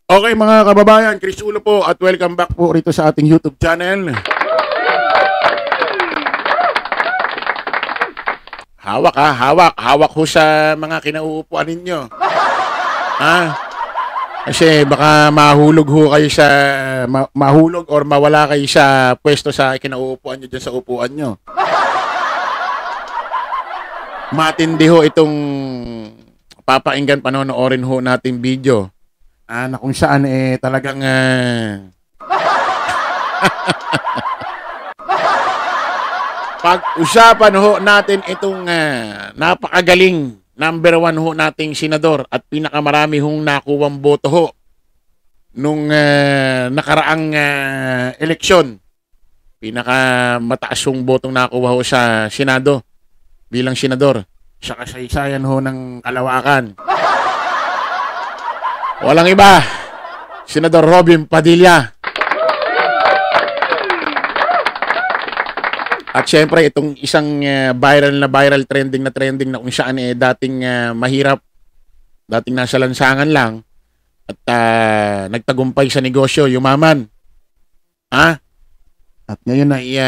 Okay mga kababayan, Chris Ulo po at welcome back po rito sa ating YouTube channel. Hawak ha, hawak. Hawak ho sa mga kinauupuan ninyo. Ha? Kasi baka mahulog ho kayo sa, mahulog or mawala kayo sa pwesto sa kinauupuan nyo dyan sa upuan nyo. Matindi ho itong papainggan panonoorin ho nating video. Na kung saan talagang pag-usapan ho natin itong napakagaling number 1 ho nating senador at pinakamarami hong nakuwang boto ho nung nakaraang eleksyon. Pinakamataas hong botong nakuha ho sa Senado bilang senador sa kasaysayan ho ng Kalawakan. Walang iba, Senador Robin Padilla. At syempre, itong isang viral trending na kung saan dating mahirap, dating nasa lansangan lang, at nagtagumpay sa negosyo, yumaman. Ha? At ngayon ay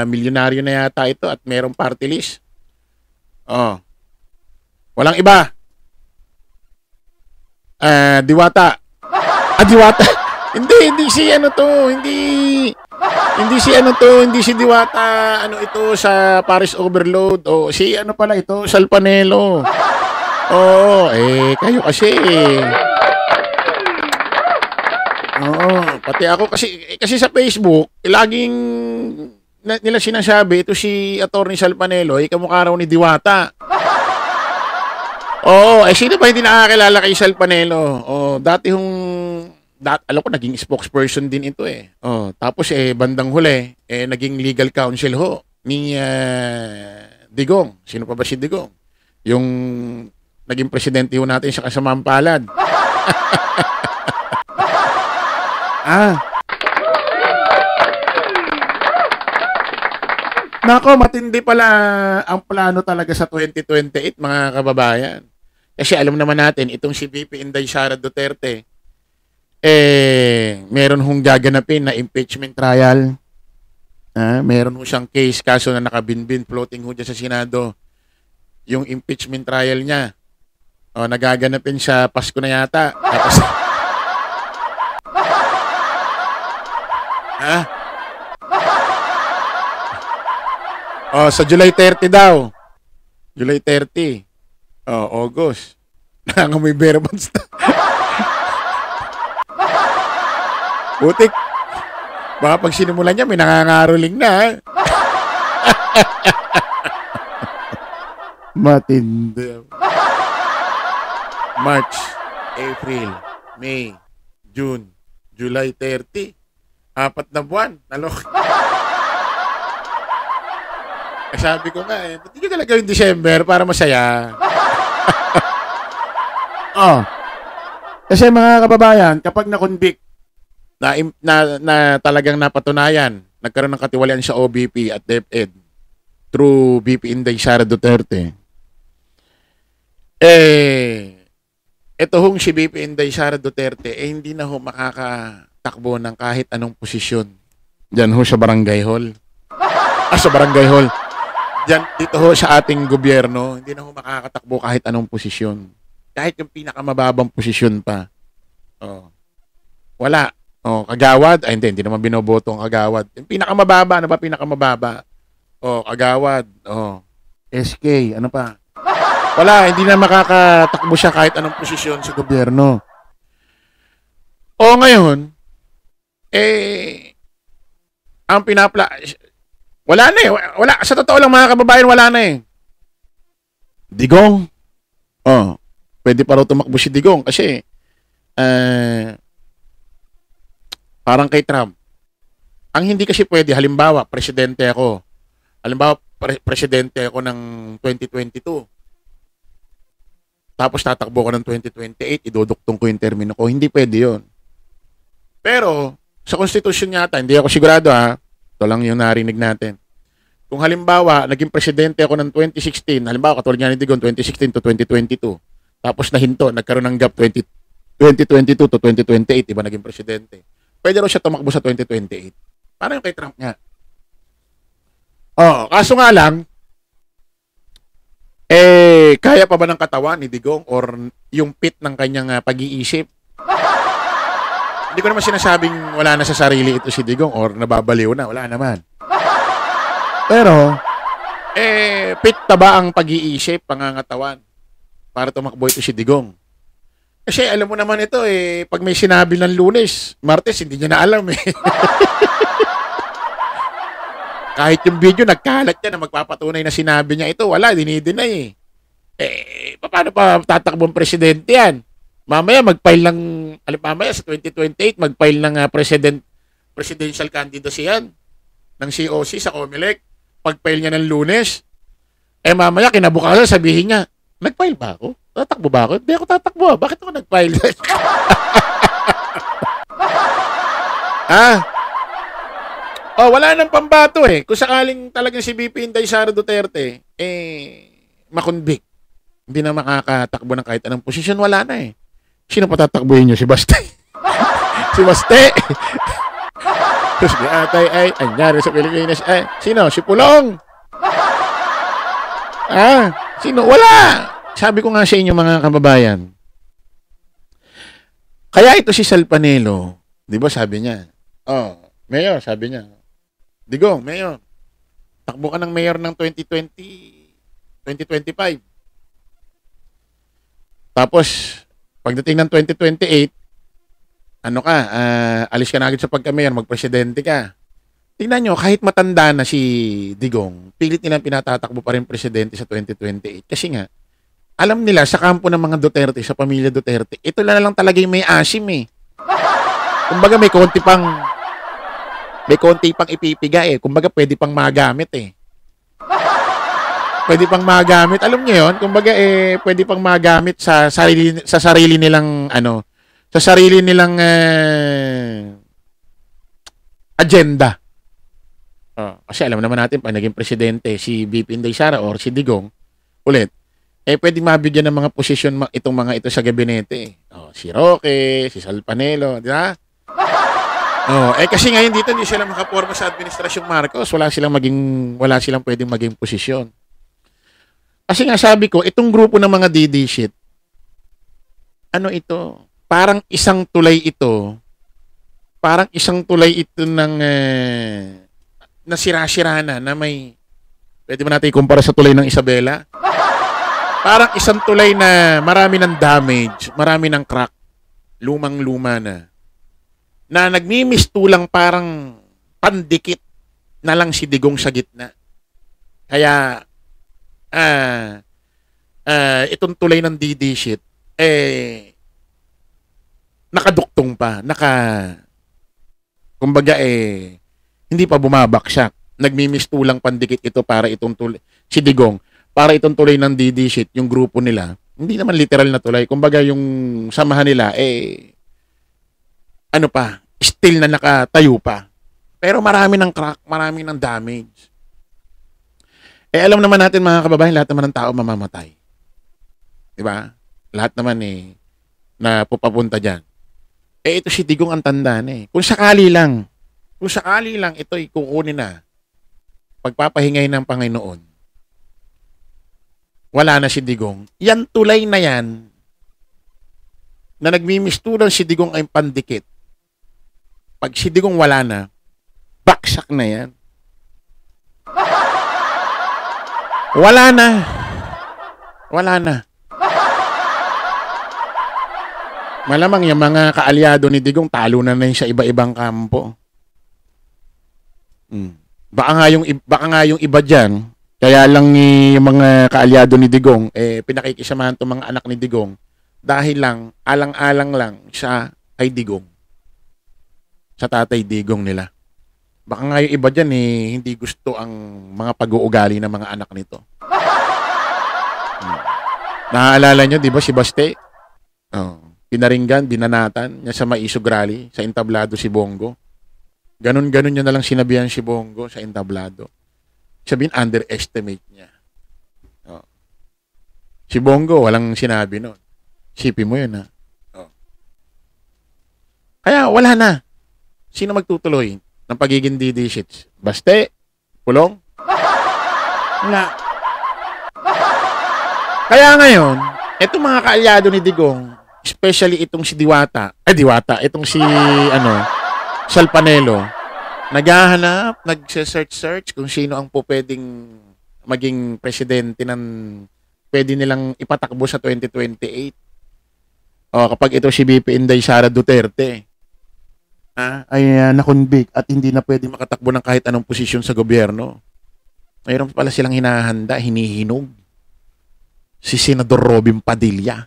milyonaryo na yata ito at merong party list. Oh. Walang iba. Diwata. Diwata. hindi si ano to, hindi si ano to, hindi si Diwata, ano ito sa Paris Overload o si ano pala ito, Salpanelo. Oo, kayo kasi. Oo, pati ako kasi sa Facebook, laging nila sinasabi ito si Attorney Salpanelo, kamukha raw ni Diwata. Oo, sino ba hindi nakakilala kay Salpanelo? Dati alam ko naging spokesperson din ito tapos bandang huli naging legal counsel ho ni Digong. Sino pa ba si Digong? Yung naging presidente ho natin sa Kasamaang Palad. Nako, matindi pala ang plano talaga sa 2028 mga kababayan. Kasi alam naman natin, itong si VP Inday Sara Duterte, meron hong gaganapin na impeachment trial. Meron ho siyang case, kaso na nakabinbin, floating ho dyan sa Senado. Yung impeachment trial niya, nagaganapin sa Pasko na yata. Tapos, sa July 30 daw. July 30. August. Nangangamoy bare months na. Putik. Baka pag sinimulan niya, may nangangaroling na. Matindi. March, April, May, June, July 30. 4 na buwan. Nalok. Sabi ko nga ba't di ka talaga yung December para masaya? Kasi mga kababayan, kapag na-convict, na talagang napatunayan, nagkaroon ng katiwalian sa OBP at DepEd through VP Inday Sara Duterte, ito hong si VP Inday Sara Duterte, hindi na ho makakatakbo ng kahit anong posisyon. Diyan ho sa barangay hall. Sa barangay hall. Diyan, dito ho sa ating gobyerno, hindi na ho makakatakbo kahit anong posisyon. Kahit yung pinakamababang posisyon pa. Wala. Kagawad. Hindi naman binoboto ang kagawad. Yung pinakamababa, ano ba pinakamababa? Kagawad. SK, ano pa? Wala, hindi na makakatakbo siya kahit anong posisyon sa gobyerno. Ngayon, ang wala na wala. Sa totoo lang mga kababayan, wala na Digong. Pwede pa raw tumakbo si Digong kasi parang kay Trump. Ang hindi kasi pwede, halimbawa, presidente ako. Halimbawa, presidente ako ng 2022. Tapos tatakbo ko ng 2028, iduduktong ko yung termino ko. Hindi pwede yun. Pero, sa konstitusyon yata, hindi ako sigurado ito lang yung narinig natin. Kung halimbawa, naging presidente ako ng 2016, halimbawa, katulad nga ni Digong, 2016 to 2022, tapos nahinto, nagkaroon ng gap 2022 to 2028, iba naging presidente. Pwede raw siya tumakbo sa 2028. Paano yung kay Trump nga? Oh, kaso nga lang, kaya pa ba ng katawan ni Digong or yung pit ng kanyang pag-iisip? Hindi ko naman sinasabing wala na sa sarili ito si Digong or nababaliw na. Wala naman. Pero, fit na ba ang pag-iisip, pangangatawan para tumakbo ito si Digong? Kasi alam mo naman ito, pag may sinabi ng Lunes, Martes, hindi niya na alam eh. Kahit yung video, nagkalat niya na magpapatunay na sinabi niya ito, wala, dinidinay eh. Paano pa tatakbong presidente yan? Mamaya mag-file ng, mamaya sa 2028, mag-file ng presidential candidacy yan ng COC sa COMELEC. Pag-file niya ng Lunes, mamaya kinabukasan sabihin niya, nag-file ba ako? Tatakbo ba ako? Hindi ako tatakbo. Bakit ako nag-file? Wala nang pambato eh. Kung sakaling talagang si VP Inday Sara Duterte, makonvict. Hindi na makakatakbo ng kahit anong posisyon, wala na eh. Sino patatakbuhin niyo? Si Baste. Si Baste. Tapos di atay ay anyari sa Pilipinas. Sino? Si Pulong. Sino? Wala. Sabi ko nga sa inyo mga kababayan. Kaya ito si Sal Panelo, di ba sabi niya? Mayor, sabi niya. Digong, Mayor. Takbo ka ng Mayor ng 2025. Tapos, pagdating ng 2028, alis ka na agad sa pagka-mayor, magpresidente ka. Tingnan nyo, kahit matanda na si Digong, pilit nilang pinatatakbo pa rin presidente sa 2028. Kasi nga, alam nila sa kampo ng mga Duterte, sa pamilya Duterte, ito na lang talaga yung may asim eh. Kumbaga may konti pang ipipiga eh. Kumbaga pwede pang magamit eh. Pwede pang magamit. Alam niyo 'yon? Kumbaga pwede pang magamit sa sarili nilang agenda. Kasi alam naman natin pag naging presidente si VP Inday Sara or si Digong ulit, pwede mabigyan ng mga posisyon itong mga ito sa gabinete. Si Roque, si Sal Panelo, di ba? Kasi ngayon dito hindi sila makaporma sa administrasyong Marcos. Wala silang pwedeng maging posisyon. Kasi nga sabi ko, itong grupo ng mga DD shit, ito? Parang isang tulay ito ng nasira-sira na may, pwede ba natin ikumpara sa tulay ng Isabela? Parang isang tulay na marami ng damage, marami ng crack, lumang-luma na nagmimistulang parang pandikit na lang si Digong sa gitna. Kaya, itong tulay ng DD shit, nakaduktong pa, kumbaga hindi pa bumabaksak. Nagmimistulang pandikit ito para itong tulay, si Digong, para itong tulay ng DD shit, yung grupo nila, hindi naman literal na tulay. Kumbaga yung samahan nila, still na nakatayo pa. Pero marami ng crack, marami ng damage. Alam naman natin mga kababayan, lahat naman ng tao mamamatay. Diba? Lahat naman na pupapunta dyan. Ito si Digong ang tanda na Kung sakali lang ito kukunin na, pagpapahingay ng Panginoon, wala na si Digong. Yan tulay na yan, na nagmimistulan si Digong ay pandikit. Pag si Digong wala na, baksak na yan. Wala na. Malamang yung mga kaalyado ni Digong talo na yun sa iba-ibang kampo. Baka nga yung iba diyan, kaya lang yung mga kaalyado ni Digong pinakikisamahan tong mga anak ni Digong dahil lang alang-alang lang siya ay Digong. Sa tatay Digong nila. Baka nga yung iba dyan hindi gusto ang mga pag-uugali ng mga anak nito. Naaalala nyo, di ba si Baste? Pinaringgan, binanatan niya sa Maisog Rally, sa entablado si Bongo. Ganon-ganon niya na lang sinabihan si Bongo sa entablado. Sabihin, underestimate niya. Si Bongo, walang sinabi nun. Sipin mo yun, ha? wala na. Sino magtutuloy ng pagiging DD shits? Baste? Pulong? Wala. Kaya ngayon, etong mga kaalyado ni Digong, especially itong si Diwata, itong si, Sal Panelo, naghahanap, nagse-search kung sino ang po pwedeng maging presidente ng pwede nilang ipatakbo sa 2028. Kapag ito si BP Inday Sara Duterte, ay na-convict at hindi na pwede makatakbo ng kahit anong posisyon sa gobyerno. Mayroon pala silang hinahanda, hinihinog. Si Senador Robin Padilla.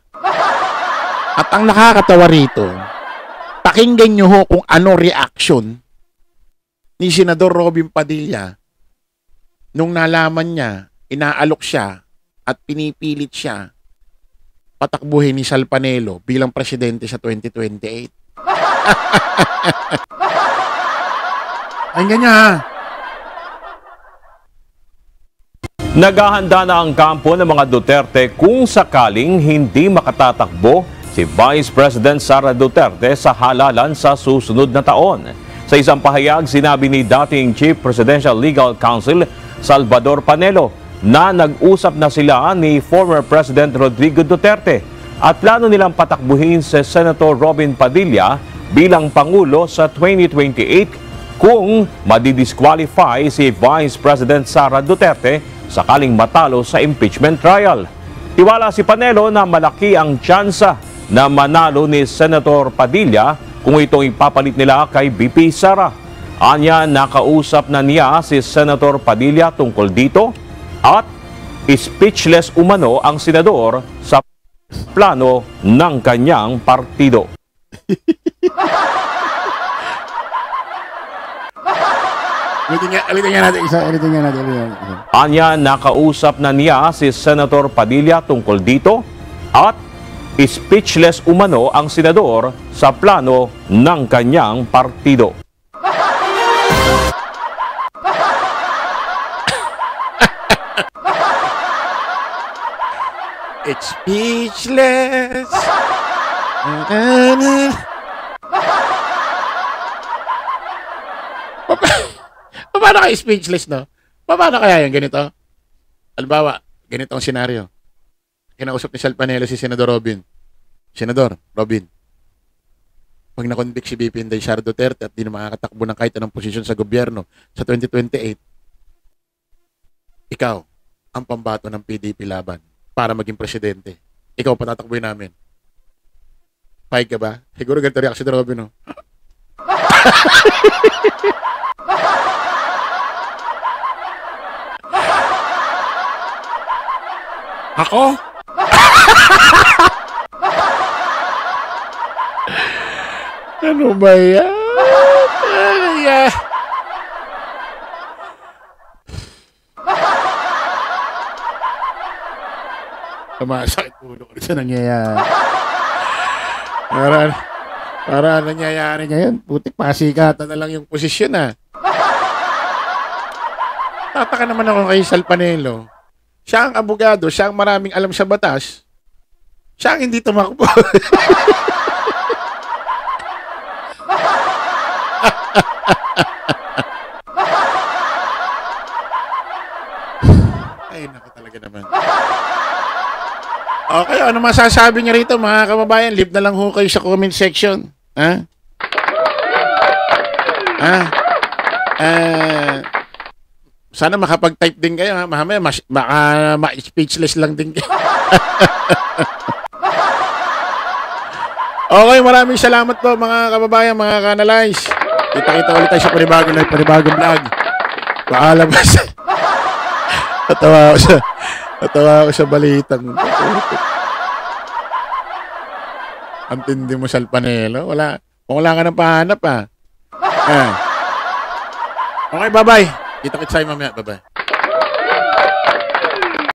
At ang nakakatawa rito, pakinggan nyo ho kung ano reaction ni Senador Robin Padilla nung nalaman niya, inaalok siya at pinipilit siya patakbuhin ni Sal Panelo bilang presidente sa 2028. Ay ganyan ha. Naghahanda na ang kampo ng mga Duterte kung sakaling hindi makatatakbo si Vice President Sara Duterte sa halalan sa susunod na taon. Sa isang pahayag, sinabi ni dating Chief Presidential Legal Counsel Salvador Panelo na nag-usap na sila ni former President Rodrigo Duterte at plano nilang patakbuhin si Senator Robin Padilla bilang Pangulo sa 2028 kung madidisqualify si Vice President Sara Duterte sakaling matalo sa impeachment trial. Tiwala si Panelo na malaki ang tsansa na manalo ni Senator Padilla kung itong ipapalit nila kay BP Sara. Anya, nakausap na niya si Senator Padilla tungkol dito at speechless umano ang senador sa plano ng kanyang partido. Ulitin nga natin isa. Anya, nakausap na niya si Senator Padilla tungkol dito at speechless umano ang senador sa plano ng kanyang partido. It's speechless. Paano kayo speechless, no? Paano kaya yung ganito? Halimbawa, ganito ang senaryo. Kinausap ni Sal Panelo si Senador Robin. Senador, Robin, pag na-convict si BP Inday Sara Duterte at di na makakatakbo ng kahit anong posisyon sa gobyerno sa 2028, ikaw ang pambato ng PDP laban para maging presidente. Ikaw patatakboy namin. Pahig ka ba? Siguro ganito reaction ni Robin, no? Ako? Ano ba yan? Ano yan? Masakit ulo ko sa nangyayari. Para nangyayari ngayon, putik pasikatan na lang yung posisyon, ha. Tataka naman ako kay Sal Panelo. Siya ang abogado, siya ang maraming alam sa batas. Siya ang hindi tumakbo. Ay, naku talaga naman. Okay, ano masasabi niya rito mga kababayan? Leave na lang ho kayo sa comment section. Ha? Sana makapag-type din kayo, ha? Mamaya ma-speechless lang din kayo. Okay, maraming salamat po mga kababayan, mga kanalays. Kita-kita ulit tayo sa panibagong vlog. Paalam ba sa... Natawa ako sa balitang. Antindi mo, Sal Panelo. Wala ka ng pahanap, ha? Okay, bye-bye. Kita-kits tayo mamaya. Bye-bye.